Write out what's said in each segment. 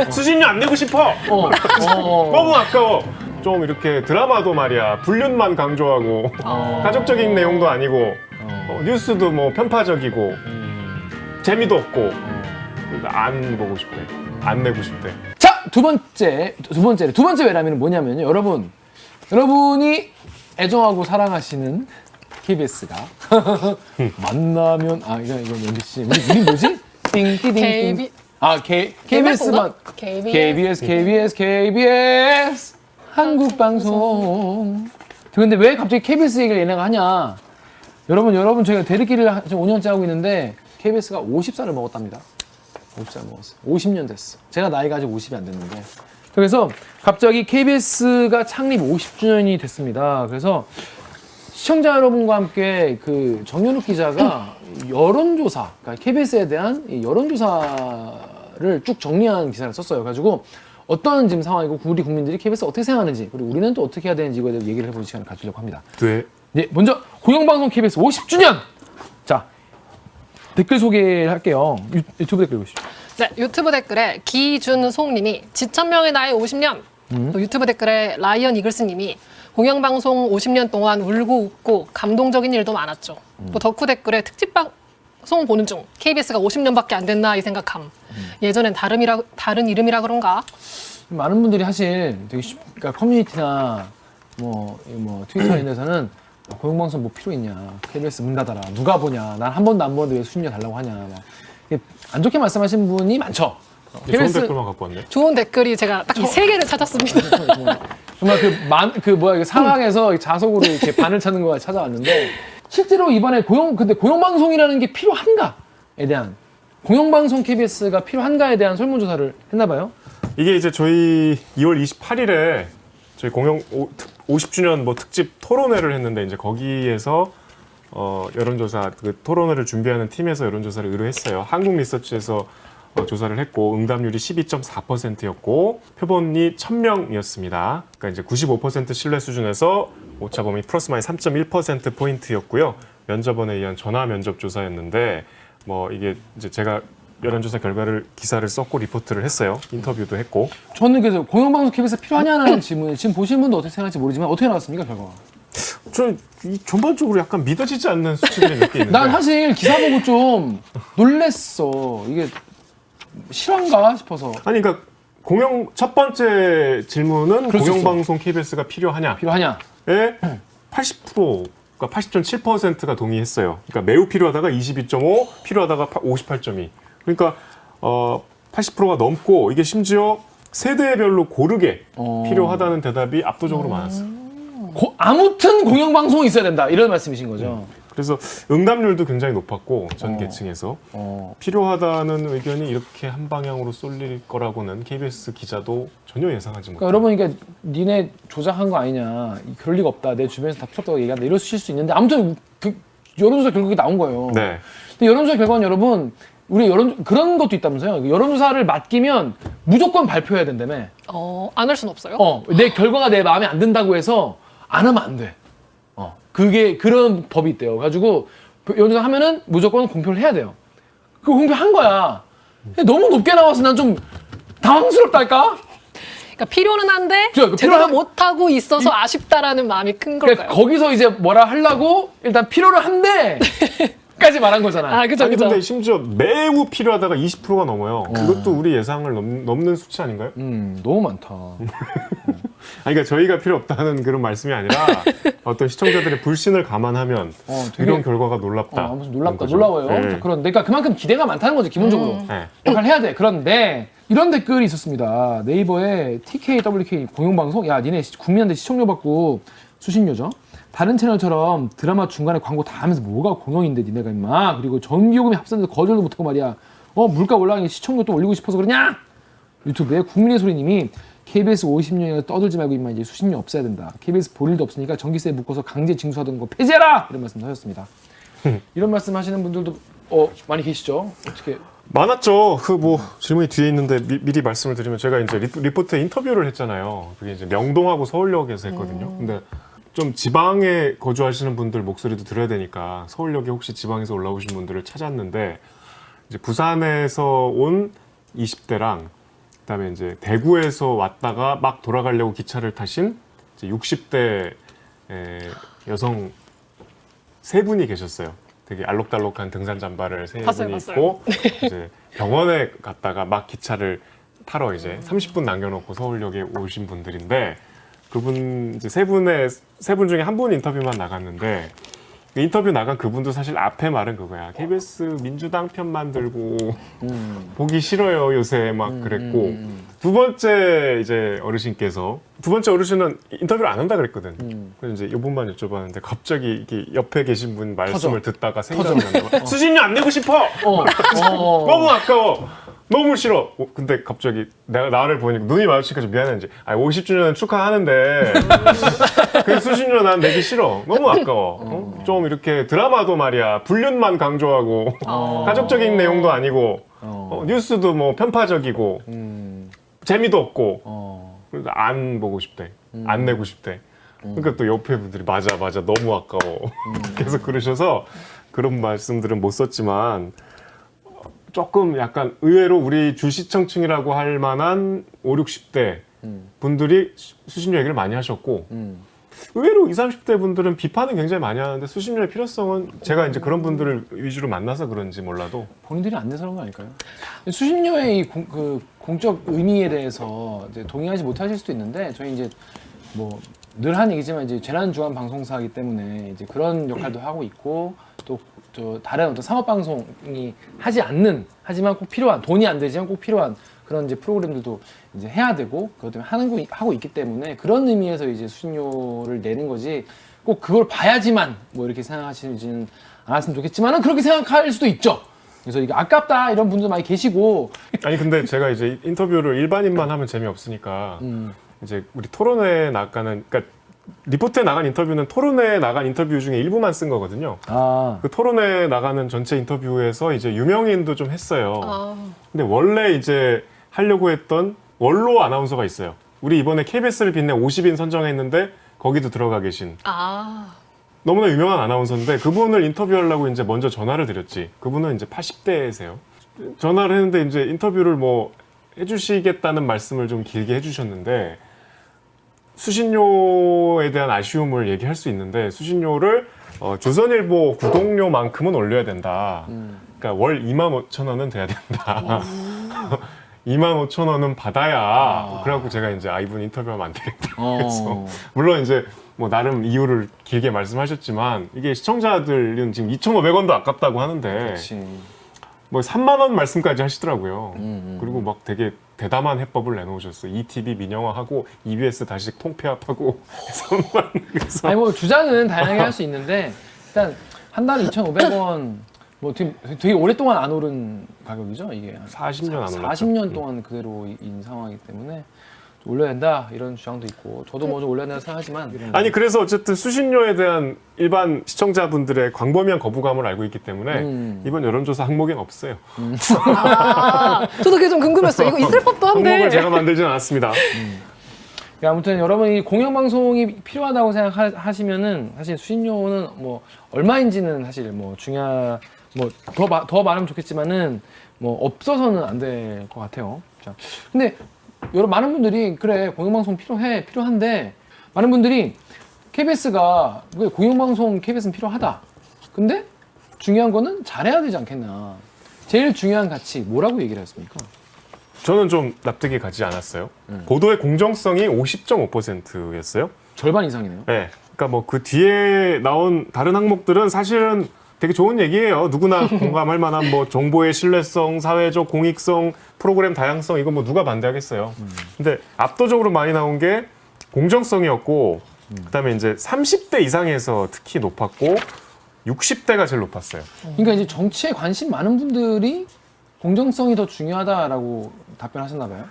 수신료 안 내고 싶어. 너무 아까워. 좀 이렇게 드라마도 말이야 불륜만 강조하고 가족적인 내용도 아니고 뉴스도 뭐 편파적이고 재미도 없고 안 보고 싶대. 안 내고 싶대. 자, 두 번째 외람이는 뭐냐면요. 여러분이 애정하고 사랑하시는 KBS가 만나면 이건 MBC 우리 뭐지? 띵띵띵 KBS만 KBS 한국 방송. 근데 왜 갑자기 KBS 얘기를 얘네가 하냐? 여러분 저희가 대리기를 지금 5년째 하고 있는데 KBS가 50살을 먹었답니다. 50살 먹었어. 50년 됐어. 제가 나이가 아직 50이 안 됐는데. 그래서 갑자기 KBS가 창립 50주년이 됐습니다. 그래서 시청자 여러분과 함께 그 정연욱 기자가 여론조사, 그러니까 KBS에 대한 이 여론조사를 쭉 정리한 기사를 썼어요. 그래가지고 어떤 지금 상황이고 우리 국민들이 KBS 어떻게 생각하는지 그리고 우리는 또 어떻게 해야 되는지 이거에 대해 얘기를 해보는 시간을 가지려고 합니다. 네. 네, 먼저 공영방송 KBS 50주년! 자, 댓글 소개를 할게요. 유튜브 댓글 보시죠. 네, 유튜브 댓글에 기준송님이 지천명의 나이 50년. 또 유튜브 댓글에 라이언 이글스님이 공영방송 50년 동안 울고 웃고 감동적인 일도 많았죠. 또 덕후 댓글에 특집방송 보는 중 KBS가 50년밖에 안 됐나 이 생각함. 예전엔 다른 이름이라 그런가? 많은 분들이 사실 되게 그러니까 커뮤니티나 뭐 트위터 이런 데서는 공영방송 뭐 필요 있냐, KBS 문 닫아라, 누가 보냐, 난 한 번도 안 보는데 왜 수신료 달라고 하냐, 막 안 좋게 말씀하신 분이 많죠. 좋은 댓글만 갖고 왔네. 좋은 댓글이 제가 딱 이 세 개를 찾았습니다. 정말 그 상황에서 자석으로 이렇게 반을 찾는 거가 찾아왔는데 실제로 이번에 근데 공영방송이라는 게 필요한가에 대한 공영방송 KBS가 필요한가에 대한 설문조사를 했나봐요. 이게 이제 저희 2월 28일에 저희 공영 50주년 뭐 특집 토론회를 했는데 이제 거기에서 여론조사 그 토론회를 준비하는 팀에서 여론조사를 의뢰했어요. 한국리서치에서 조사를 했고 응답률이 12.4%였고 표본이 1000명이었습니다. 그러니까 이제 95% 신뢰 수준에서 오차범위 플러스 마이너스 3.1% 포인트였고요. 면접원에 의한 전화 면접 조사였는데 뭐 이게 이제 제가 여론조사 결과를 기사를 썼고 리포트를 했어요. 인터뷰도 했고. 저는 그래서 공영방송 KBS 필요하냐는 질문 지금 보신 분도 어떻게 생각할지 모르지만 어떻게 나왔습니까 결과가? 저는 전반적으로 약간 믿어지지 않는 수치들이 몇 개 있는데. 난 사실 기사 보고 좀 놀랬어. 이게 실화인가 싶어서. 아니 그러니까 첫 번째 질문은 그럴 수 공영방송 KBS가 필요하냐? 필요하냐? 에 80%가 80.7%가 동의했어요. 그러니까 매우 필요하다가 22.5, 필요하다가 58.2. 그러니까 80%가 넘고 이게 심지어 세대별로 고르게 필요하다는 대답이 압도적으로 많았어요. 아무튼 공영방송이 있어야 된다 이런 말씀이신 거죠. 그래서 응답률도 굉장히 높았고 전 계층에서 필요하다는 의견이 이렇게 한 방향으로 쏠릴 거라고는 KBS 기자도 전혀 예상하지 못했어요. 그러니까 여러분 그러니까 니네 조작한 거 아니냐, 그럴 리가 없다, 내 주변에서 다 필요 없다고 얘기한다 이러실 수 있는데 아무튼 그 여론조사 결과가 나온 거예요. 네. 근데 여론조사 결과는 여러분 우리 그런 것도 있다면서요. 여론조사를 맡기면 무조건 발표해야 된다며. 안 할 순 없어요? 내 결과가 내 마음에 안 든다고 해서 안 하면 안 돼. 그게 그런 법이 있대요. 그래가지고 여론조사 하면은 무조건 공표를 해야 돼요. 그 공표한 거야. 근데 너무 높게 나와서 난 좀 당황스럽달까? 그러니까 필요는 한데 그렇죠. 제대로 못하고 있어서 아쉽다라는 마음이 큰 그러니까 걸까요? 거기서 이제 뭐라 하려고 일단 필요를 한데 까지 말한 거잖아. 그죠, 아니 그죠. 근데 심지어 매우 필요하다가 20%가 넘어요. 그것도 우리 예상을 넘는 수치 아닌가요? 너무 많다. 아니 그러니까 저희가 필요 없다는 그런 말씀이 아니라 어떤 시청자들의 불신을 감안하면 되게 이런 결과가 놀랍다. 아무튼 놀랍다, 그런 거죠. 놀라워요. 네. 그런데 그러니까 그만큼 기대가 많다는 거죠, 기본적으로. 네. 역할을 해야 돼. 그런데 이런 댓글이 있었습니다. 네이버에 TKWK 공영방송, 야 니네 국민한테 시청료 받고 수신료죠. 다른 채널처럼 드라마 중간에 광고 다 하면서 뭐가 공영인데 니네가 임마. 그리고 전기요금이 합산돼서 거절도 못하고 말이야. 물가 올라가니 시청료 또 올리고 싶어서 그러냐? 유튜브에 국민의 소리님이 KBS 50년이나 떠들지 말고 임마 이제 수신료 없애야 된다. KBS 볼 일도 없으니까 전기세 묶어서 강제 징수하던 거 폐지해라! 이런 말씀 하셨습니다. 이런 말씀 하시는 분들도 많이 계시죠? 어떻게? 많았죠. 그 뭐 질문이 뒤에 있는데 미리 말씀을 드리면 제가 이제 리포트에 인터뷰를 했잖아요. 그게 이제 명동하고 서울역에서 했거든요. 근데 좀 지방에 거주하시는 분들 목소리도 들어야 되니까 서울역에 혹시 지방에서 올라오신 분들을 찾았는데 이제 부산에서 온 20대랑 그다음에 이제 대구에서 왔다가 막 돌아가려고 기차를 타신 이제 60대 여성 세 분이 계셨어요. 되게 알록달록한 등산 잠바를 세 봤어요, 분이 봤어요. 입고 이제 병원에 갔다가 막 기차를 타러 이제 30분 남겨놓고 서울역에 오신 분들인데 그분 이제 세 분 중에 한 분 인터뷰만 나갔는데 그 인터뷰 나간 그분도 사실 앞에 말은 그거야. KBS 민주당 편만 들고 보기 싫어요 요새 막 그랬고 두 번째 이제 어르신께서 두 번째 어르신은 인터뷰를 안 한다 그랬거든. 그래서 이제 이분만 여쭤봤는데 갑자기 이게 옆에 계신 분 말씀을 듣다가 생각이 나는 거야. 수신료 안 내고 싶어. 너무 아까워. 너무 싫어. 근데 갑자기 나를 보니까 눈이 마주치니까 좀 미안한지. 50주년 축하하는데 그 수신료 난 내기 싫어. 너무 아까워. 좀 이렇게 드라마도 말이야. 불륜만 강조하고 가족적인 내용도 아니고 뉴스도 뭐 편파적이고 재미도 없고 그래서 안 보고 싶대. 안 내고 싶대. 그러니까 또 옆에 분들이 맞아 너무 아까워. 계속 그러셔서 그런 말씀들은 못 썼지만 조금 약간 의외로 우리 주시청층이라고 할 만한 5, 60대 분들이 수신료 얘기를 많이 하셨고 의외로 20, 30대 분들은 비판은 굉장히 많이 하는데 수신료의 필요성은 제가 이제 그런 분들을 위주로 만나서 그런지 몰라도 본인들이 안 돼서 그런 거 아닐까요? 수신료의 이 공적 의미에 대해서 이제 동의하지 못하실 수도 있는데 저희 이제 뭐 늘 하는 얘기지만 이제 재난주간 방송사이기 때문에 이제 그런 역할도 하고 있고 또 저 다른 어떤 상업 방송이 하지 않는 하지만 꼭 필요한 돈이 안 되지만 꼭 필요한 그런 이제 프로그램들도 이제 해야 되고 그것 때문에 하고 있기 때문에 그런 의미에서 이제 수신료를 내는 거지 꼭 그걸 봐야지만 뭐 이렇게 생각하시지는 않았으면 좋겠지만은 그렇게 생각할 수도 있죠. 그래서 이게 아깝다 이런 분들 많이 계시고 아니 근데 제가 이제 인터뷰를 일반인만 하면 재미없으니까 이제 우리 토론회에 나가는 그러니까 리포트에 나간 인터뷰는 토론회에 나간 인터뷰 중에 일부만 쓴 거거든요. 그 토론회에 나가는 전체 인터뷰에서 이제 유명인도 좀 했어요. 근데 원래 이제 하려고 했던 원로 아나운서가 있어요. 우리 이번에 KBS를 빛내 50인 선정했는데 거기도 들어가 계신 너무나 유명한 아나운서인데 그분을 인터뷰하려고 이제 먼저 전화를 드렸지. 그분은 이제 80대세요. 전화를 했는데 이제 인터뷰를 뭐 해주시겠다는 말씀을 좀 길게 해주셨는데 수신료에 대한 아쉬움을 얘기할 수 있는데 수신료를 조선일보 구독료만큼은 올려야 된다. 그러니까 월 25,000원은 돼야 된다. 25,000원은 받아야. 그래갖고 제가 이제 이분 인터뷰하면 안 되겠다. 그래서 물론 이제 뭐 나름 이유를 길게 말씀하셨지만 이게 시청자들은 지금 2,500원도 아깝다고 하는데 그렇지. 뭐 3만 원 말씀까지 하시더라고요. 그리고 막 되게 대담한 해법을 내놓으셨어요. ETV 민영화하고 EBS 다시 통폐합하고 3만 그래서 아니 뭐 주장은 다양하게 할 수 있는데 일단 한 달에 2,500원 뭐 되게 오랫동안 안 오른 가격이죠 이게 40년 안 올랐죠. 40년 동안 그대로인 상황이기 때문에 좀 올려야 된다 이런 주장도 있고 저도 뭐 좀 올려야 된다고 생각하지만 아니 그래서 어쨌든 수신료에 대한 일반 시청자분들의 광범위한 거부감을 알고 있기 때문에 이번 여론조사 항목엔 없어요. 저도 그게 좀 궁금했어요. 이거 있을 법도 한데. 항목을 제가 만들진 않았습니다. 아무튼 여러분이 공영방송이 필요하다고 생각하시면은 사실 수신료는 뭐 얼마인지는 사실 뭐 더 말하면 좋겠지만은 뭐 없어서는 안 될 것 같아요. 자, 근데 많은 분들이 그래 공영방송 필요한데 많은 분들이 KBS가 왜 공영방송 KBS는 필요하다. 근데 중요한 거는 잘해야 되지 않겠나. 제일 중요한 가치 뭐라고 얘기를 했습니까? 저는 좀 납득이 가지 않았어요. 보도의 공정성이 50.5%였어요. 절반 이상이네요. 네. 그러니까 뭐 그 뒤에 나온 다른 항목들은 사실은 되게 좋은 얘기예요. 누구나 공감할 만한 뭐 정보의 신뢰성, 사회적 공익성, 프로그램 다양성 이거 뭐 누가 반대하겠어요. 근데 압도적으로 많이 나온 게 공정성이었고 그다음에 이제 30대 이상에서 특히 높았고 60대가 제일 높았어요. 그러니까 이제 정치에 관심 많은 분들이 공정성이 더 중요하다라고 답변하셨나 봐요.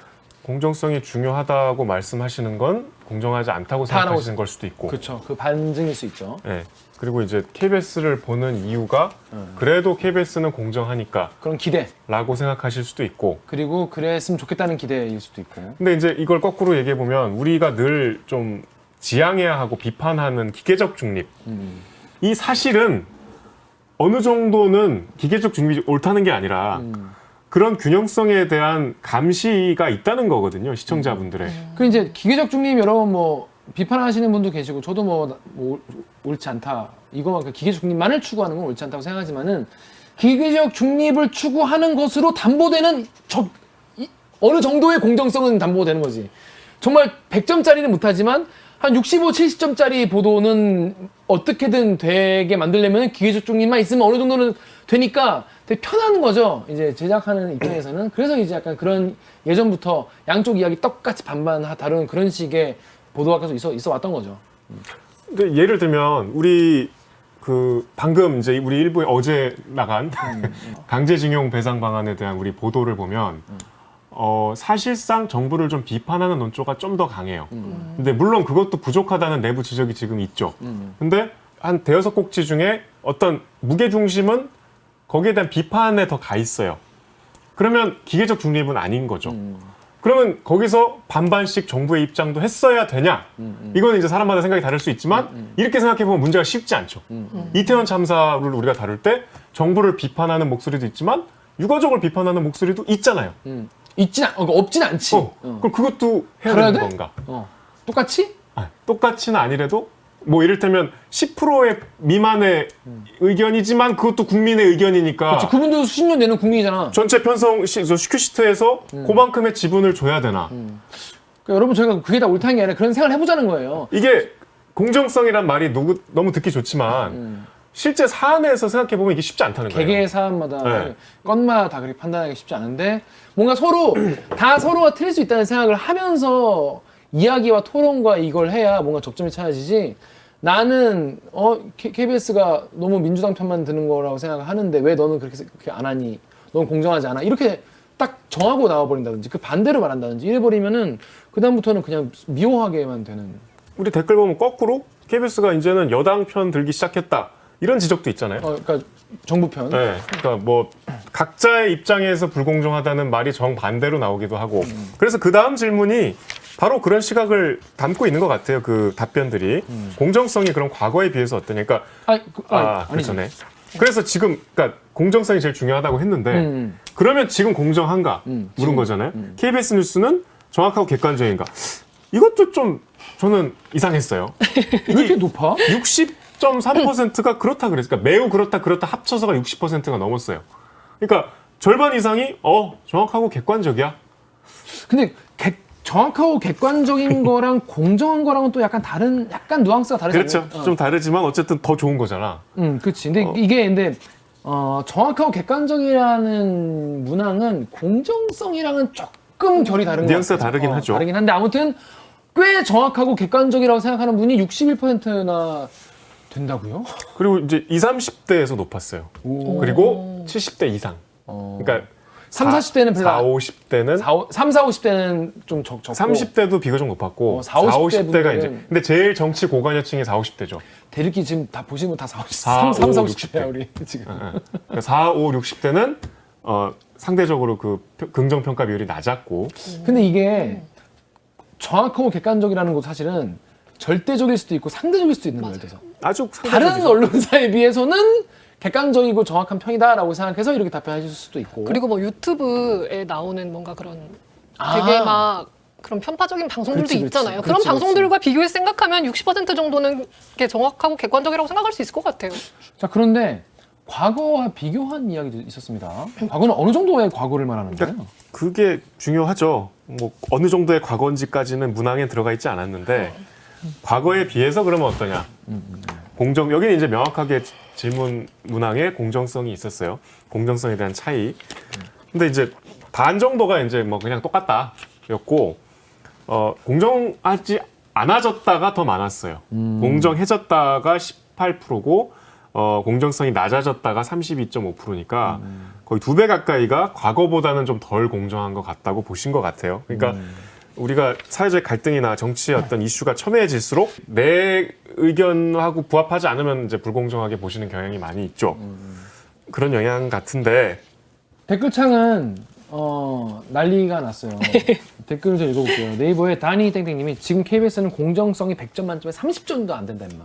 공정성이 중요하다고 말씀하시는 건 공정하지 않다고 생각하시는 걸 수도 있고. 그렇죠. 그 반증일 수 있죠. 네. 그리고 이제 KBS를 보는 이유가 그래도 KBS는 공정하니까 그런 기대. 라고 생각하실 수도 있고. 그리고 그랬으면 좋겠다는 기대일 수도 있고. 근데 이제 이걸 거꾸로 얘기해 보면 우리가 늘 좀 지향해야 하고 비판하는 기계적 중립. 이 사실은 어느 정도는 기계적 중립이 옳다는 게 아니라 그런 균형성에 대한 감시가 있다는 거거든요, 시청자분들의. 그 이제 기계적 중립 여러분 뭐 비판하시는 분도 계시고 저도 옳지 않다. 이거만큼 기계적 중립만을 추구하는 건 옳지 않다고 생각하지만은 기계적 중립을 추구하는 것으로 담보되는 어느 정도의 공정성은 담보되는 거지. 정말 100점짜리는 못하지만 한 65, 70점짜리 보도는 어떻게든 되게 만들려면 기계적 중립만 있으면 어느 정도는 되니까 되게 편한 거죠. 이제 제작하는 입장에서는. 그래서 이제 약간 그런 예전부터 양쪽 이야기 똑같이 반반 다루는 그런 식의 보도가 계속 있어 왔던 거죠. 근데 예를 들면 우리 방금 이제 우리 일부에 어제 나간 강제징용 배상 방안에 대한 우리 보도를 보면 사실상 정부를 좀 비판하는 논조가 좀 더 강해요. 근데 물론 그것도 부족하다는 내부 지적이 지금 있죠. 근데 한 대여섯 꼭지 중에 어떤 무게 중심은 거기에 대한 비판에 더 가 있어요. 그러면 기계적 중립은 아닌 거죠. 그러면 거기서 반반씩 정부의 입장도 했어야 되냐? 이건 이제 사람마다 생각이 다를 수 있지만 이렇게 생각해보면 문제가 쉽지 않죠. 이태원 참사를 우리가 다룰 때 정부를 비판하는 목소리도 있지만 유가족을 비판하는 목소리도 있잖아요. 없진 않지. 그럼 그것도 해야 다뤄야 되는 돼? 건가? 똑같이? 똑같이는 아니래도 뭐 이를테면 10%의 미만의 의견이지만 그것도 국민의 의견이니까 그렇지. 그분도 수십 년 내는 국민이잖아. 전체 편성 큐시트에서 그만큼의 지분을 줘야 되나? 그러니까 여러분 저희가 그게 다 옳다는 게 아니라 그런 생각을 해보자는 거예요. 이게 공정성이란 말이 너무 듣기 좋지만 실제 사안에서 생각해보면 이게 쉽지 않다는 거예요. 개개의 사안마다 네. 건마다 다 그렇게 판단하기 쉽지 않은데 뭔가 서로가 틀릴 수 있다는 생각을 하면서 이야기와 토론과 이걸 해야 뭔가 적점이 찾아지지. 나는 KBS가 너무 민주당 편만 드는 거라고 생각을 하는데 왜 너는 그렇게 안 하니? 넌 공정하지 않아? 이렇게 딱 정하고 나와버린다든지 그 반대로 말한다든지 이래버리면은 그다음부터는 그냥 미워하게만 되는. 우리 댓글 보면 거꾸로 KBS가 이제는 여당 편 들기 시작했다 이런 지적도 있잖아요. 그러니까 정부 편. 네, 그러니까 뭐 각자의 입장에서 불공정하다는 말이 정반대로 나오기도 하고 그래서 그 다음 질문이 바로 그런 시각을 담고 있는 것 같아요. 그 답변들이 공정성이 그럼 과거에 비해서 어떠냐. 그러니까 아니죠. 그렇네. 그래서 지금 그러니까 공정성이 제일 중요하다고 했는데 그러면 지금 공정한가 물은 거잖아요. KBS 뉴스는 정확하고 객관적인가? 이것도 좀 저는 이상했어요. 왜 이렇게 높아? 60.3%가 그렇다 그랬어요. 그러니까 매우 그렇다 합쳐서가 60%가 넘었어요. 그러니까 절반 이상이 정확하고 객관적이야. 근데 정확하고 객관적인 거랑 공정한 거랑은 또 약간 뉘앙스가 다르잖아요. 그렇죠. 좀 다르지만 어쨌든 더 좋은 거잖아. 그렇지. 근데 이게 정확하고 객관적이라는 문항은 공정성이랑은 조금 결이 다른 거 뉘앙스가 다르긴 하죠. 다르긴 한데 아무튼 꽤 정확하고 객관적이라고 생각하는 분이 61%나 된다고요? 그리고 이제 20, 30대에서 높았어요. 그리고 70대 이상. 그러니까 3, 40대는 별로 4, 50대는 3, 4, 50대는 좀 적고 30대도 비교적 높았고 4, 50대 50대가 이제 분들은 근데 제일 정치 고관여층이 40, 50대죠. 대리기 지금 다 보시면 다 4, 50, 4, 3, 4, 5, 50대야 우리 지금. 그러니까 4, 5, 60대는 상대적으로 그 긍정 평가 비율이 낮았고 근데 이게 정확하고 객관적이라는 것도 사실은 절대적일 수도 있고 상대적일 수도 있는 거예요. 그래서 아주 다른 상대적이죠. 언론사에 비해서는 객관적이고 정확한 평이다라고 생각해서 이렇게 답변하실 수도 있고. 그리고 뭐 유튜브에 나오는 뭔가 그런 되게 막 그런 편파적인 방송들도 그렇지, 있잖아요. 그렇지, 그런 방송들과 비교해서 생각하면 60% 정도는 게 정확하고 객관적이라고 생각할 수 있을 것 같아요. 자, 그런데 과거와 비교한 이야기도 있었습니다. 과거는 어느 정도의 과거를 말하는 거예요? 그게 중요하죠. 뭐 어느 정도의 과거인지까지는 문항에 들어가 있지 않았는데 과거에 비해서 그러면 어떠냐. 여기는 이제 명확하게 질문 문항에 공정성이 있었어요. 공정성에 대한 차이. 근데 이제 반 정도가 이제 뭐 그냥 똑같다였고 공정하지 않아졌다가 더 많았어요. 공정해졌다가 18%고 공정성이 낮아졌다가 32.5%니까 거의 2배 가까이가 과거보다는 좀 덜 공정한 것 같다고 보신 것 같아요. 그러니까 우리가 사회적 갈등이나 정치의 어떤 이슈가 첨예해질수록 내 의견하고 부합하지 않으면 이제 불공정하게 보시는 경향이 많이 있죠. 그런 영향 같은데 댓글창은 난리가 났어요. 댓글을 좀 읽어볼게요. 네이버에 다니 땡땡님이 지금 KBS는 공정성이 100점 만점에 30점도 안 된다 임마.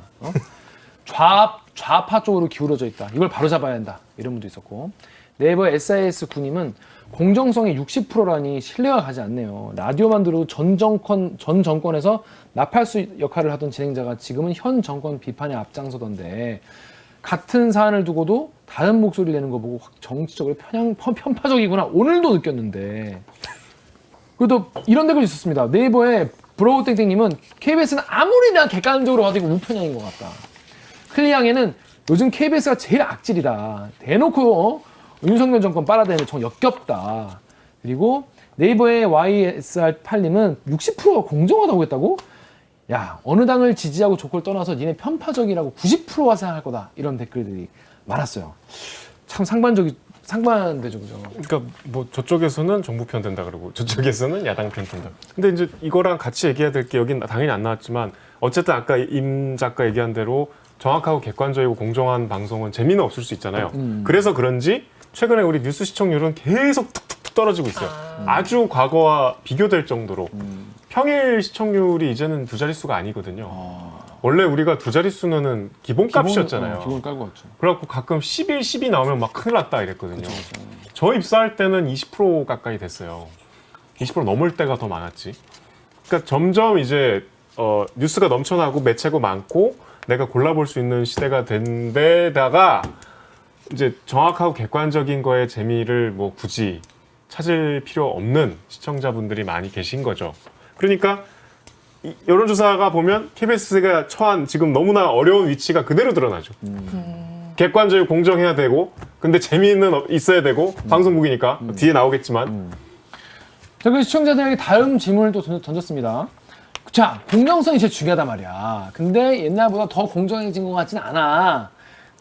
좌파 쪽으로 기울어져 있다. 이걸 바로 잡아야 한다. 이런 분도 있었고 네이버 SIS 9님은 공정성이 60%라니 신뢰가 가지 않네요. 라디오만 들어도 전 정권에서 나팔수 역할을 하던 진행자가 지금은 현 정권 비판에 앞장서던데 같은 사안을 두고도 다른 목소리를 내는 거 보고 확 정치적으로 편파적이구나 오늘도 느꼈는데. 그래도 이런 댓글이 있었습니다. 네이버에 브로우땡땡님은 KBS는 아무리 내가 객관적으로 봐도 이거 우편향인 것 같다. 클리앙에는 요즘 KBS가 제일 악질이다. 대놓고 윤석열 정권 빨아대는 정 역겹다. 그리고 네이버의 YSR8님은 60%가 공정하다고 했다고? 야, 어느 당을 지지하고 조건을 떠나서 니네 편파적이라고 90%가 생각할 거다. 이런 댓글들이 많았어요. 참 상반되죠. 그러니까 뭐 저쪽에서는 정부 편 된다 그러고 저쪽에서는 야당 편 된다. 근데 이제 이거랑 같이 얘기해야 될 게 여긴 당연히 안 나왔지만 어쨌든 아까 임 작가 얘기한 대로 정확하고 객관적이고 공정한 방송은 재미는 없을 수 있잖아요. 그래서 그런지 최근에 우리 뉴스 시청률은 계속 툭툭툭 떨어지고 있어요. 아주 과거와 비교될 정도로 평일 시청률이 이제는 두 자릿수가 아니거든요. 원래 우리가 두 자릿수는 기본값이었잖아요. 기본 깔고 왔죠. 그래갖고 가끔 11, 12 나오면 막 큰일 났다 이랬거든요. 저 입사할 때는 20% 가까이 됐어요. 20% 넘을 때가 더 많았지. 그러니까 점점 이제 뉴스가 넘쳐나고 매체고 많고 내가 골라볼 수 있는 시대가 된 데다가 이제 정확하고 객관적인 거에 재미를 뭐 굳이 찾을 필요 없는 시청자분들이 많이 계신 거죠. 그러니까 이 여론조사가 보면 KBS가 처한 지금 너무나 어려운 위치가 그대로 드러나죠. 객관적이고 공정해야 되고 근데 재미는 있어야 되고 방송국이니까 뒤에 나오겠지만 자, 그 시청자들에게 다음 질문을 또 던졌습니다. 자, 공정성이 제일 중요하단 말이야. 근데 옛날보다 더 공정해진 것 같진 않아.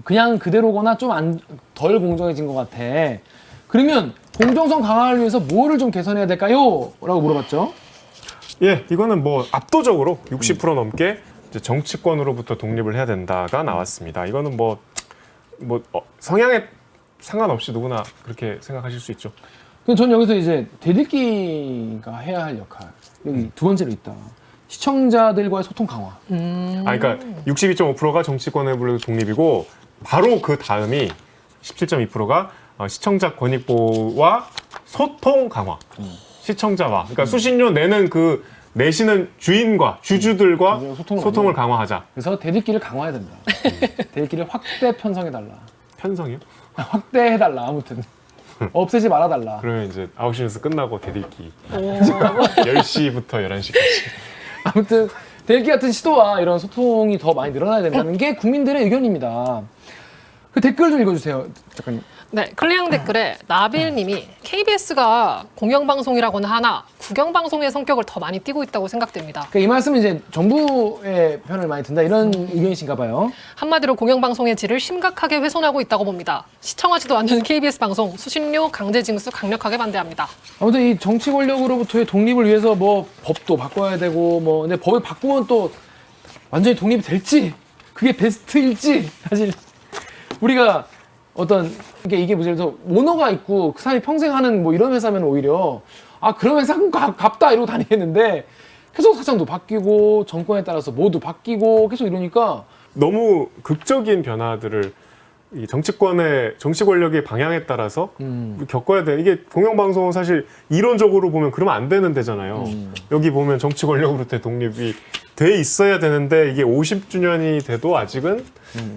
그냥 그대로거나 좀 덜 공정해진 것 같아. 그러면 공정성 강화를 위해서 뭐를 좀 개선해야 될까요? 라고 물어봤죠. 예, 이거는 뭐 압도적으로 60% 넘게 이제 정치권으로부터 독립을 해야 된다가 나왔습니다. 이거는 뭐 성향에 상관없이 누구나 그렇게 생각하실 수 있죠. 근데 전 여기서 이제 대들기가 해야 할 역할 여기 두 번째로 있다. 시청자들과의 소통 강화. 그러니까 62.5%가 정치권의 독립이고 바로 그 다음이 17.2%가 시청자 권익 보호와 소통 강화. 시청자와 그러니까 수신료 내는 그 내시는 주인과 주주들과 소통을 강화하자. 그래서 대들기를 강화해야 된다. 대들기를 확대 편성해달라. 편성이요? 확대해달라. 아무튼 없애지 말아달라. 그러면 이제 9시 뉴스 끝나고 대들기 10시부터 11시까지. 아무튼 대들기 같은 시도와 이런 소통이 더 많이 늘어나야 된다는 게 국민들의 의견입니다. 그 댓글 좀 읽어주세요, 작가님. 네, 클리앙 댓글에 나빌님이 KBS가 공영방송이라고는 하나 국영방송의 성격을 더 많이 띠고 있다고 생각됩니다. 그러니까 이 말씀은 이제 정부의 편을 많이 든다 이런 의견이신가 봐요. 한마디로 공영방송의 질을 심각하게 훼손하고 있다고 봅니다. 시청하지도 않는 KBS 방송 수신료 강제 징수 강력하게 반대합니다. 아무튼 이 정치 권력으로부터의 독립을 위해서 뭐 법도 바꿔야 되고 뭐 근데 법을 바꾸면 또 완전히 독립이 될지 그게 베스트일지 사실 우리가 어떤 이게 무슨 예를 들어서 오너가 있고 그 사람이 평생 하는 뭐 이런 회사면 오히려 그런 회사 갑다 이러고 다니겠는데 계속 사장도 바뀌고 정권에 따라서 뭐도 바뀌고 계속 이러니까 너무 극적인 변화들을 이 정치 권력의 방향에 따라서 겪어야 돼. 이게 공영방송은 사실 이론적으로 보면 그러면 안 되는 데잖아요. 여기 보면 정치 권력으로부터 독립이 돼 있어야 되는데 이게 50주년이 돼도 아직은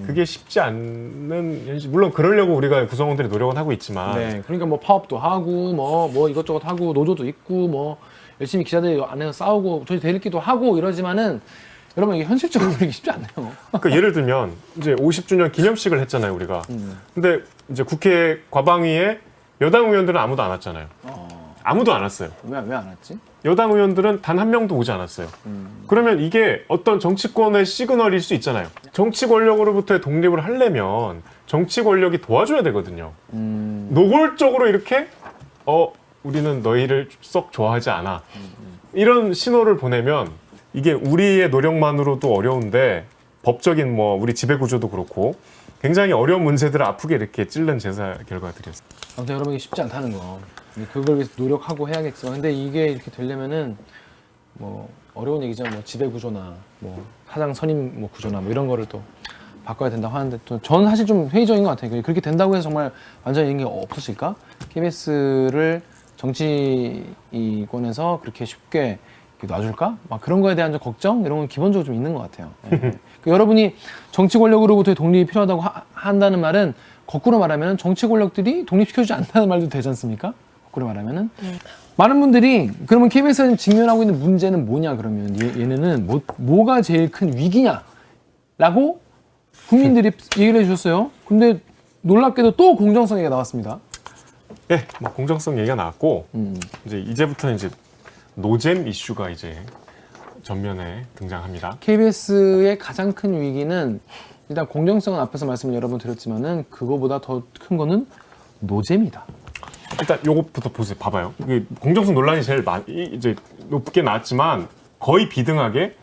그게 쉽지 않는 현실. 물론 그러려고 우리가 구성원들이 노력은 하고 있지만. 네, 그러니까 뭐 파업도 하고 뭐 이것저것 하고 노조도 있고 뭐 열심히 기자들 안에서 싸우고 저희 대립기도 하고 이러지만은 여러분 이게 현실적으로 이게 쉽지 않네요. 그러니까 예를 들면 이제 50주년 기념식을 했잖아요, 우리가. 근데 이제 국회 과방위에 여당 의원들은 아무도 안 왔잖아요. 아무도 안 왔어요. 왜 안 왔지? 여당 의원들은 단 한 명도 오지 않았어요. 그러면 이게 어떤 정치권의 시그널일 수 있잖아요. 정치 권력으로부터의 독립을 하려면 정치 권력이 도와줘야 되거든요. 노골적으로 이렇게 우리는 너희를 썩 좋아하지 않아. 이런 신호를 보내면 이게 우리의 노력만으로도 어려운데 법적인 뭐 우리 지배 구조도 그렇고 굉장히 어려운 문제들을 아프게 이렇게 찔른 제사 결과들이었어요. 아무튼 여러분 이게 쉽지 않다는 거. 그걸 위해서 노력하고 해야겠어. 근데 이게 이렇게 되려면은 뭐 어려운 얘기죠. 뭐 지배 구조나 뭐 사장 선임 뭐 구조나 뭐 이런 거를 또 바꿔야 된다고 하는데 또 저는 사실 좀 회의적인 것 같아요. 그렇게 된다고 해서 정말 완전히 이런 게 없어질까? KBS를 정치권에서 그렇게 쉽게 이렇게 놔줄까? 막 그런 거에 대한 좀 걱정 이런 건 기본적으로 좀 있는 것 같아요. 예. 여러분이 정치 권력으로부터의 독립이 필요하다고 한다는 말은 거꾸로 말하면 정치 권력들이 독립시켜주지 않는다는 말도 되지 않습니까? 거꾸로 말하면은 많은 분들이 그러면 KBS가 직면하고 있는 문제는 뭐냐 그러면 얘네는 뭐가 제일 큰 위기냐라고 국민들이 얘기를 해주셨어요. 근데 놀랍게도 또 공정성 얘기가 나왔습니다. 예, 뭐 공정성 얘기가 나왔고 이제 이제부터는 이제 노잼 이슈가 이제 전면에 등장합니다. KBS의 가장 큰 위기는 일단 공정성은 앞에서 말씀을 여러 번 드렸지만은 그거보다 더 큰 거는 노잼이다. 일단 요것부터 보세요. 봐봐요. 이게 공정성 논란이 제일 이제 높게 나왔지만 거의 비등하게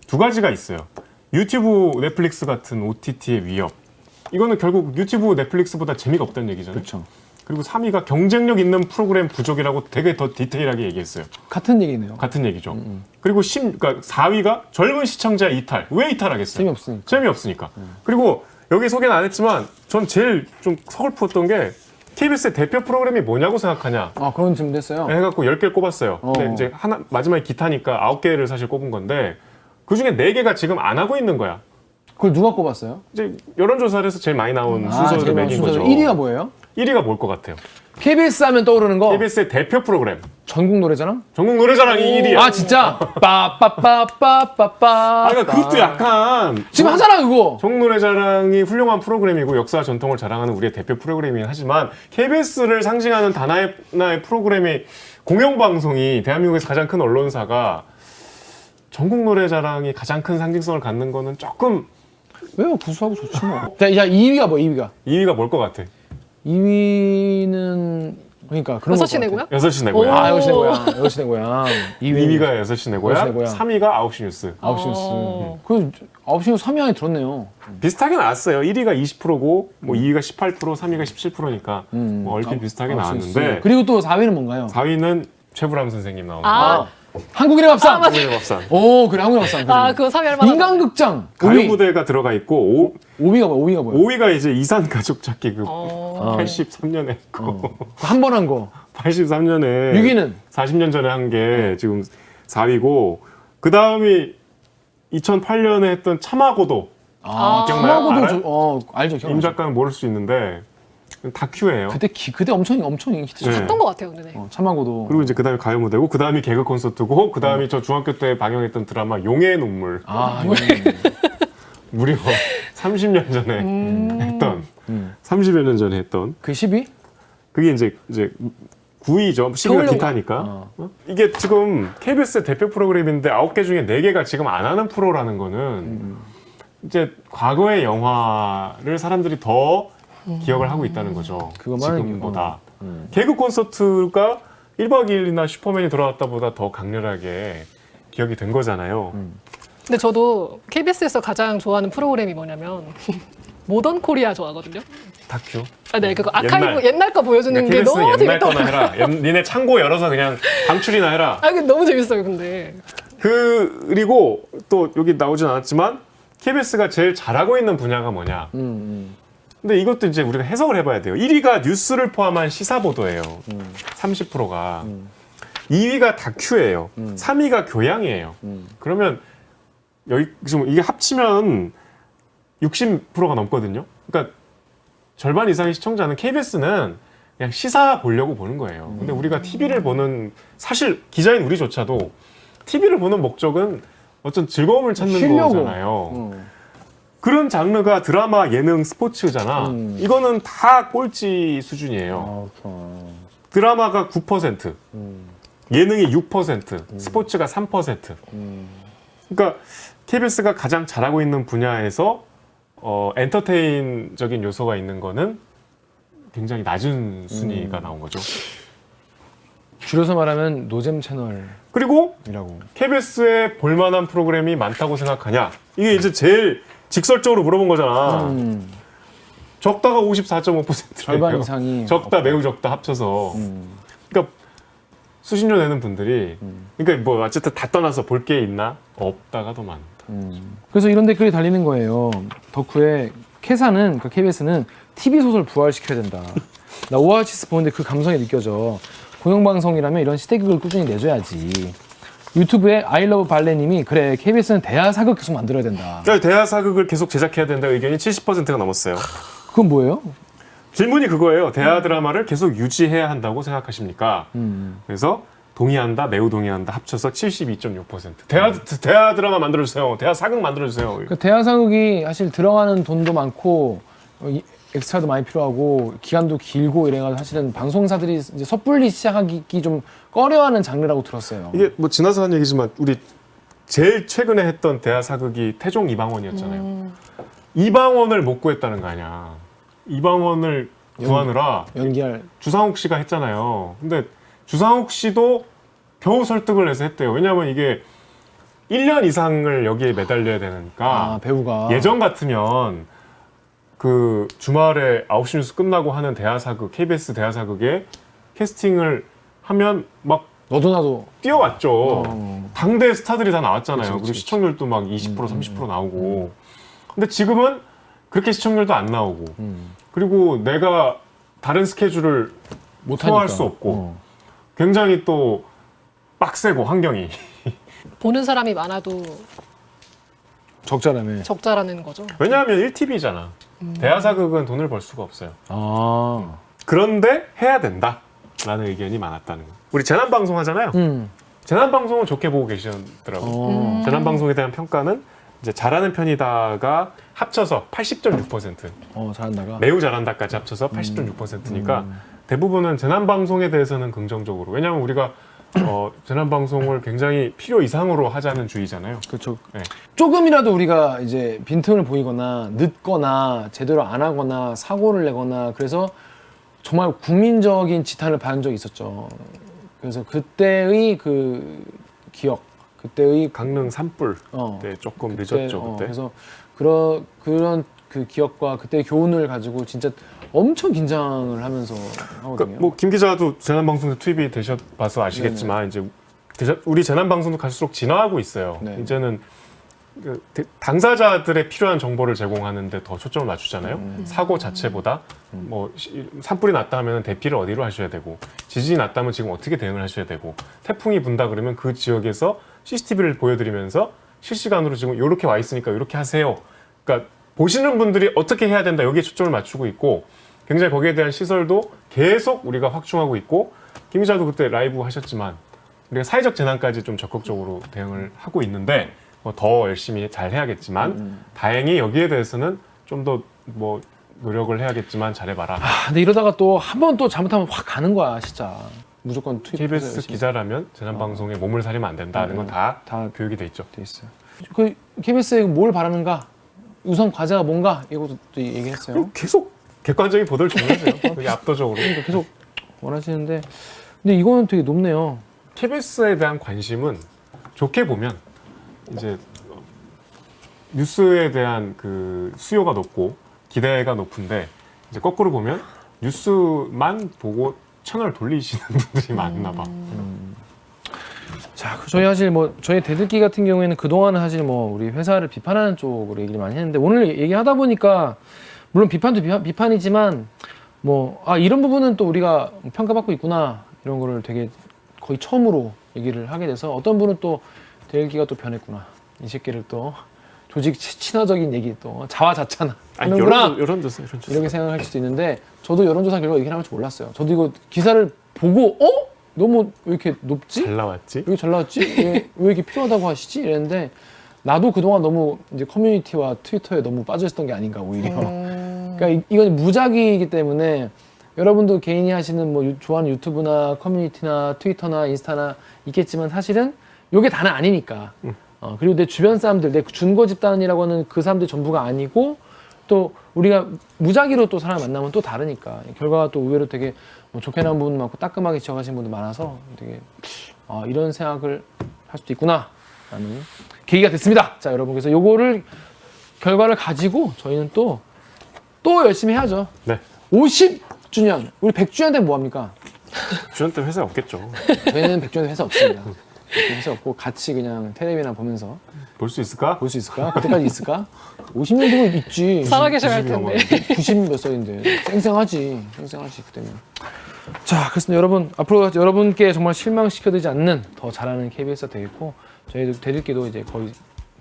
두 가지가 있어요. 유튜브, 넷플릭스 같은 OTT의 위협. 이거는 결국 유튜브, 넷플릭스보다 재미가 없다는 얘기잖아요. 그렇죠. 그리고 3위가 경쟁력 있는 프로그램 부족이라고 되게 더 디테일하게 얘기했어요. 같은 얘기네요. 같은 얘기죠. 그리고 그러니까 4위가 젊은 시청자 이탈. 왜 이탈하겠어요? 재미없으니까. 재미없으니까. 그리고 여기 소개는 안 했지만 전 제일 좀 서글펐던 게 KBS의 대표 프로그램이 뭐냐고 생각하냐 아 그런 질문도 했어요. 해갖고 10개를 꼽았어요. 근데 어. 이제 마지막에 기타니까 9개를 사실 꼽은 건데 그중에 4개가 지금 안 하고 있는 거야. 그걸 누가 꼽았어요? 이제 여론조사를 해서 제일 많이 나온 순서를 제일 매긴 거죠. 1위가 뭐예요? 1위가 뭘 것 같아요? KBS 하면 떠오르는 거 KBS의 대표 프로그램. 전국 노래자랑? 전국 노래자랑이 1위야. 아 진짜? 빠빠빠빠빠빠. 그러니까 그것도 약간 지금 하잖아 그거. 전국 노래자랑이 훌륭한 프로그램이고 역사와 전통을 자랑하는 우리의 대표 프로그램이긴 하지만 KBS를 상징하는 단 하나의 프로그램이 공영방송이 대한민국에서 가장 큰 언론사가 전국 노래자랑이 가장 큰 상징성을 갖는 거는 조금 왜요? 구수하고 좋지 뭐. 자 2위가 뭐 2위가? 2위가 뭘 것 같아? 2위는 그러니까 그런 6시 내 고향? 6시 내 오. 고향. 아 6시 내 고향. 6시 내 고향. 2위가 6시 내 고향, 6시 내 고향. 3위가 9시 뉴스. 9시 뉴스. 그 9시 뉴스 3위 안에 들었네요. 비슷하게 나왔어요. 1위가 20%고 뭐 2위가 18%, 3위가 17%니까 뭐 얼핏 비슷하게 9시 나왔는데 뉴스. 그리고 또 4위는 뭔가요? 4위는 최불암 선생님 나오는 아, 한국인의 밥상. 한국의 밥상. 오 그래 한국인의 밥상. 아 그거 3위 할 만한. 인간극장. 가요 5위. 무대가 들어가 있고 5위가 뭐야? 5위가 이제 이산 가족 찾기 그 어. 83년에 했고 한 번 한 거. 83년에 6위는 40년 전에 한 게 지금 4위고 그 다음이 2008년에 했던 참하고도 기억나요? 알아요? 알죠. 기억나죠. 임 작가는 모를 수 있는데 다큐예요. 그때 엄청 히트. 네. 했던 것 같아요, 근데. 네. 참하고도. 그리고 이제 그 다음에 가요 무대고 그 다음이 개그 콘서트고 그 다음이 저 중학교 때 방영했던 드라마 용의 눈물 무려 30년 전에 했던 30여 년 전에 했던 그 10위? 그게 이제 9위죠. 10위가 겨울연가. 기타니까. 이게 지금 KBS의 대표 프로그램인데 9개 중에 4개가 지금 안 하는 프로라는 거는 이제 과거의 영화를 사람들이 더 기억을 하고 있다는 거죠. 그거만 지금보다. 개그 콘서트가 1박 2일이나 슈퍼맨이 돌아왔다보다 더 강렬하게 기억이 된 거잖아요. 근데 저도 KBS에서 가장 좋아하는 프로그램이 뭐냐면 모던 코리아 좋아하거든요. 다큐. 아, 네, 그거 아카이브 옛날 거 보여주는 게 KBS는 너무 옛날 재밌더라고요. 거나 해라. 니네 창고 열어서 그냥 방출이나 해라. 아, 그게 너무 재밌어요, 근데. 그리고 또 여기 나오진 않았지만 KBS가 제일 잘하고 있는 분야가 뭐냐. 근데 이것도 이제 우리가 해석을 해봐야 돼요. 1위가 뉴스를 포함한 시사보도예요. 30%가. 2위가 다큐예요. 3위가 교양이에요. 그러면 여기 지금 이게 합치면 60%가 넘거든요. 그러니까 절반 이상의 시청자는 KBS는 그냥 시사 보려고 보는 거예요. 근데 우리가 TV를 보는 사실 기자인 우리조차도 TV를 보는 목적은 어떤 즐거움을 찾는 쉬려고. 거잖아요. 그런 장르가 드라마, 예능, 스포츠잖아. 이거는 다 꼴찌 수준이에요. 드라마가 9%, 예능이 6%, 스포츠가 3%. 그러니까 KBS가 가장 잘하고 있는 분야에서 엔터테인적인 요소가 있는 거는 굉장히 낮은 순위가 나온 거죠. 줄여서 말하면 노잼 채널이라고. 그리고 KBS에 볼만한 프로그램이 많다고 생각하냐? 이게 이제 제일 직설적으로 물어본 거잖아. 적다가 54.5%예요. 절반 이상이 적다, 매우 적다 합쳐서. 그러니까 수신료 내는 분들이 그러니까 뭐 어쨌든 다 떠나서 볼 게 있나? 없다가 더 많다. 그래서 이런 댓글이 달리는 거예요. 덕후에 캐사는 그 KBS는 TV 소설 부활시켜야 된다. 나 오아시스 보는데 그 감성이 느껴져. 공영방송이라면 이런 시대극을 꾸준히 내줘야지. 유튜브에 아이러브 발레님이 그래 KBS는 대하 사극 계속 만들어야 된다. 그러니까 대하 사극을 계속 제작해야 된다 의견이 70%가 넘었어요. 그건 뭐예요? 질문이 그거예요. 대하 드라마를 계속 유지해야 한다고 생각하십니까? 그래서 동의한다, 매우 동의한다 합쳐서 72.6%. 대하 드라마 만들어주세요. 대하 사극 만들어주세요. 그 대하 사극이 사실 들어가는 돈도 많고 엑스트라도 많이 필요하고 기간도 길고 이래가지고 사실은 방송사들이 이제 섣불리 시작하기 좀 꺼려하는 장르라고 들었어요. 이게 뭐 지나서 한 얘기지만 우리 제일 최근에 했던 대하 사극이 태종 이방원이었잖아요. 이방원을 못 구했다는 거 아니야. 이방원을 구하느라 연기할 주상욱 씨가 했잖아요. 근데 주상욱 씨도 겨우 설득을 해서 했대요. 왜냐하면 이게 1년 이상을 여기에 매달려야 되니까 배우가 예전 같으면 그 주말에 9시 뉴스 끝나고 하는 대하사극, KBS 대하사극에 캐스팅을 하면 막 너도 나도 뛰어왔죠. 당대 스타들이 다 나왔잖아요. 그치. 그리고 시청률도 막 20%, 30% 나오고. 근데 지금은 그렇게 시청률도 안 나오고. 그리고 내가 다른 스케줄을 소화할 수 없고. 굉장히 또 빡세고 환경이. 보는 사람이 많아도 적자라며. 적자라는 거죠. 왜냐하면 1TV잖아. 대하사극은 돈을 벌 수가 없어요. 아. 그런데 해야 된다라는 의견이 많았다는 거. 우리 재난방송 하잖아요. 재난방송은 좋게 보고 계시더라고요. 재난방송에 대한 평가는 이제 잘하는 편이다가 합쳐서 80.6%. 잘한다가. 매우 잘한다까지 합쳐서 80.6%니까 대부분은 재난방송에 대해서는 긍정적으로. 왜냐하면 우리가 재난방송을 굉장히 필요 이상으로 하자는 주의잖아요. 그렇죠. 네. 조금이라도 우리가 이제 빈틈을 보이거나 늦거나 제대로 안 하거나 사고를 내거나 그래서 정말 국민적인 지탄을 받은 적이 있었죠. 그래서 그때의 그 기억, 그때의 강릉 산불 때 조금 늦었죠. 그때. 그래서 그런 그 기억과 그때의 교훈을 가지고 진짜 엄청 긴장을 하면서 하거든요. 그러니까 뭐 김 기자도 재난방송에 투입이 되셔봐서 아시겠지만 이제 우리 재난방송도 갈수록 진화하고 있어요. 네. 이제는 그 당사자들의 필요한 정보를 제공하는데 더 초점을 맞추잖아요. 사고 자체보다 뭐 산불이 났다 하면 대피를 어디로 하셔야 되고 지진이 났다면 지금 어떻게 대응을 하셔야 되고 태풍이 분다 그러면 그 지역에서 CCTV를 보여드리면서 실시간으로 지금 이렇게 와 있으니까 이렇게 하세요. 그러니까 보시는 분들이 어떻게 해야 된다 여기에 초점을 맞추고 있고 굉장히 거기에 대한 시설도 계속 우리가 확충하고 있고 김 기자도 그때 라이브 하셨지만 우리가 사회적 재난까지 좀 적극적으로 대응을 하고 있는데 더 열심히 잘 해야겠지만 다행히 여기에 대해서는 좀 더 뭐 노력을 해야겠지만 잘해봐라. 근데 이러다가 또 한 번 또 잘못하면 확 가는 거야 진짜. 무조건 투입해서 KBS 열심히 기자라면 재난방송에 몸을 사리면 안 된다는 건 다 교육이 돼 있죠. 돼 있어요. 그 KBS에 뭘 바라는가? 우선 과제가 뭔가? 이것도 또 얘기했어요. 계속 객관적인 보도를 중요하세요. 그게 압도적으로. 계속 원하시는데 근데 이거는 되게 높네요. KBS에 대한 관심은 좋게 보면 이제 뉴스에 대한 그 수요가 높고 기대가 높은데 이제 거꾸로 보면 뉴스만 보고 채널 돌리시는 분들이 많나 봐. 자, 저희 사실 뭐 저희 대들기 같은 경우에는 그동안은 사실 뭐 우리 회사를 비판하는 쪽으로 얘기를 많이 했는데 오늘 얘기하다 보니까 물론 비판도 비판이지만 뭐 이런 부분은 또 우리가 평가받고 있구나 이런 거를 되게 거의 처음으로 얘기를 하게 돼서 어떤 분은 또 대들기가 또 변했구나 이 새끼를 또 조직 친화적인 얘기 또 자화자찬 하는구나 여론조사. 이렇게 생각할 수도 있는데 저도 여론조사 결과 얘기를 하면 몰랐어요. 저도 이거 기사를 보고 너무 왜 이렇게 높지? 잘 나왔지? 왜 잘 나왔지? 왜 이렇게 필요하다고 하시지? 이랬는데 나도 그동안 너무 이제 커뮤니티와 트위터에 너무 빠져 있었던 게 아닌가 오히려. 그러니까 이건 무작위이기 때문에 여러분도 개인이 하시는 뭐 좋아하는 유튜브나 커뮤니티나 트위터나 인스타나 있겠지만 사실은 이게 다는 아니니까. 그리고 내 주변 사람들, 내 준거 집단이라고 하는 그 사람들 전부가 아니고 또 우리가 무작위로 또 사람을 만나면 또 다르니까 결과가 또 의외로 되게 뭐 좋게 나온 부분 많고 따끔하게 지어가신 분들 많아서 되게 이런 생각을 할 수도 있구나 라는 계기가 됐습니다. 자 여러분 그래서 요거를 결과를 가지고 저희는 또 열심히 해야죠. 네. 50주년 우리 100주년 때 뭐합니까? 주연 때 회사에 없겠죠. 저희는 100주년 회사 없습니다. 그래서 꼭 같이 그냥 텔레비나 보면서 볼 수 있을까? 볼 수 있을까? 그때까지 있을까? 50년 뒤면 있지. 살아계셔야 할 90이 텐데. 90 몇 살인데 쌩쌩하지 그때면. 자, 그렇습니다. 여러분, 앞으로 여러분께 정말 실망시켜드리지 않는 더 잘하는 KBS가 되겠고, 저희도 대들기도 이제 거의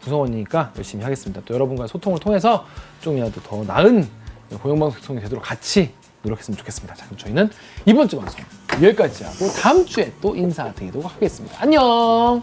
구성원이니까 열심히 하겠습니다. 또 여러분과 소통을 통해서 좀이라도 더 나은 공영방송이 되도록 같이 노력했으면 좋겠습니다. 자, 그럼 저희는 이번 주 방송 여기까지 하고 다음 주에 또 인사드리도록 하겠습니다. 안녕.